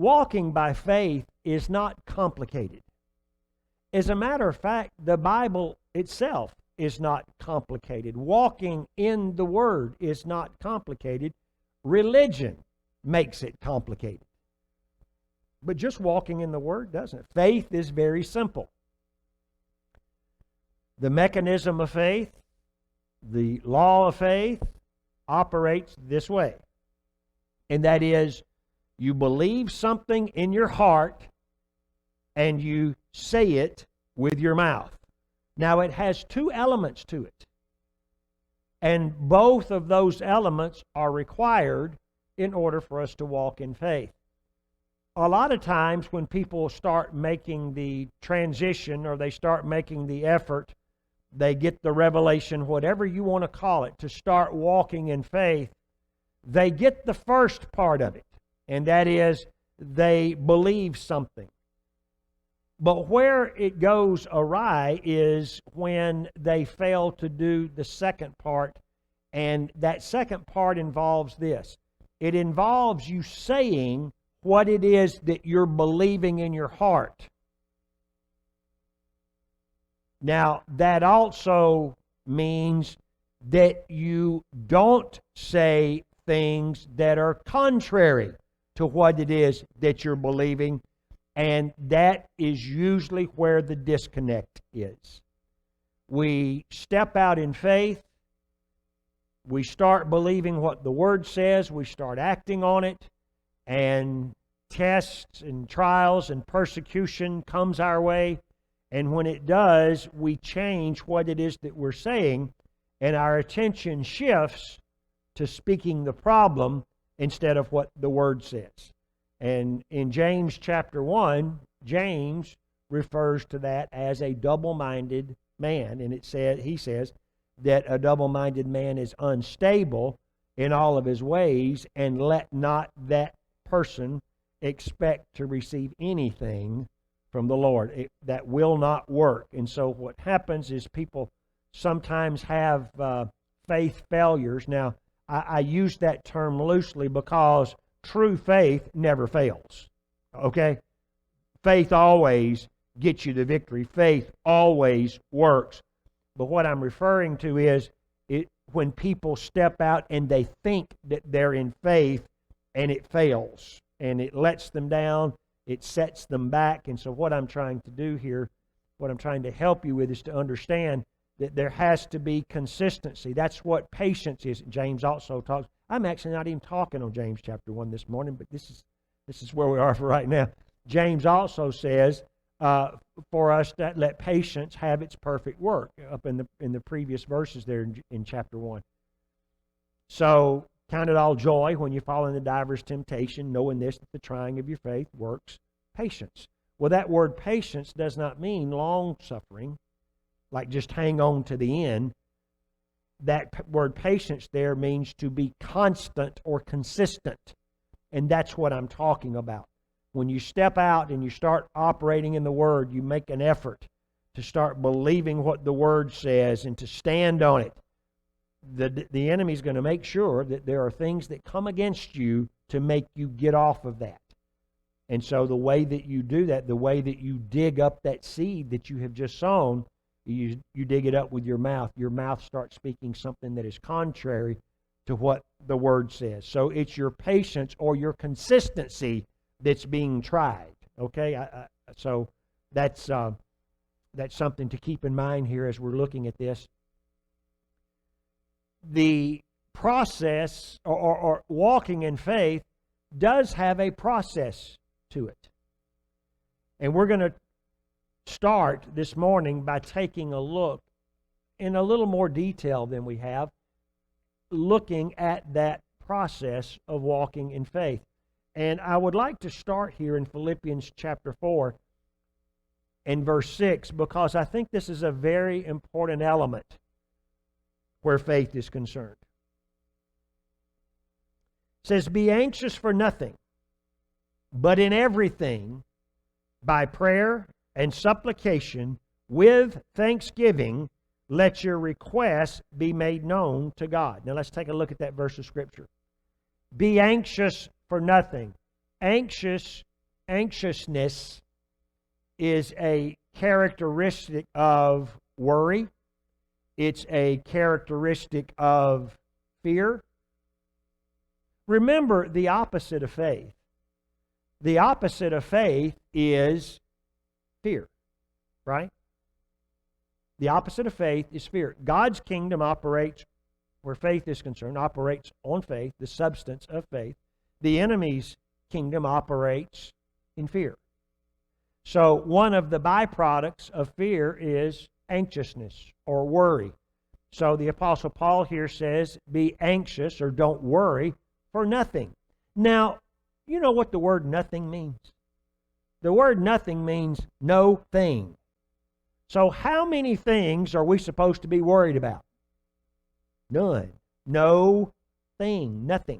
walking by faith is not complicated. As a matter of fact, the Bible itself is not complicated. Walking in the Word is not complicated. Religion makes it complicated. But just walking in the Word doesn't. Faith is very simple. The mechanism of faith, the law of faith, operates this way. And that is, you believe something in your heart and you say it with your mouth. Now, it has two elements to it. And both of those elements are required in order for us to walk in faith. A lot of times when people start making the transition or they start making the effort, they get the revelation, whatever you want to call it, to start walking in faith, they get the first part of it, and that is they believe something. But where it goes awry is when they fail to do the second part, and that second part involves this. It involves you saying what it is that you're believing in your heart. Now, that also means that you don't say things that are contrary to what it is that you're believing, and that is usually where the disconnect is. We step out in faith, we start believing what the Word says, we start acting on it, and tests and trials and persecution comes our way. And when it does, we change what it is that we're saying, and our attention shifts to speaking the problem instead of what the Word says. And in James chapter 1, James refers to that as a double-minded man. And he says that a double-minded man is unstable in all of his ways, and let not that person expect to receive anything from the Lord. That will not work. And so what happens is people sometimes have faith failures. Now, I use that term loosely because true faith never fails. Okay? Faith always gets you the victory. Faith always works. But what I'm referring to is when people step out and they think that they're in faith and it fails and it lets them down, it sets them back. And so what I'm trying to do here, what I'm trying to help you with, is to understand that there has to be consistency. That's what patience is. James also talks. I'm actually not even talking on James chapter 1 this morning, but this is where we are for right now. James also says for us that let patience have its perfect work, up in the previous verses there in chapter 1. So count it all joy when you fall into divers temptation, knowing this, that the trying of your faith works patience. Well, that word patience does not mean long-suffering, like just hang on to the end. That word patience there means to be constant or consistent. And that's what I'm talking about. When you step out and you start operating in the Word, you make an effort to start believing what the Word says and to stand on it. The enemy's going to make sure that there are things that come against you to make you get off of that. And so the way that you do that, the way that you dig up that seed that you have just sown, you dig it up with your mouth. Your mouth starts speaking something that is contrary to what the Word says. So it's your patience or your consistency that's being tried. Okay? So that's something to keep in mind here as we're looking at this. The process or walking in faith does have a process to it. And we're going to start this morning by taking a look in a little more detail than we have, looking at that process of walking in faith. And I would like to start here in Philippians chapter 4 and verse 6, because I think this is a very important element where faith is concerned. It says, "Be anxious for nothing, but in everything, by prayer and supplication, with thanksgiving, let your requests be made known to God." Now let's take a look at that verse of Scripture. Be anxious for nothing. Anxious anxiousness is a characteristic of worry. It's a characteristic of fear. Remember the opposite of faith. The opposite of faith is fear, right? The opposite of faith is fear. God's kingdom operates, where faith is concerned, operates on faith, the substance of faith. The enemy's kingdom operates in fear. So one of the byproducts of fear is anxiousness or worry. So the Apostle Paul here says, be anxious or don't worry for nothing. Now, you know what the word nothing means? The word nothing means no thing. So how many things are we supposed to be worried about? None. No thing. Nothing.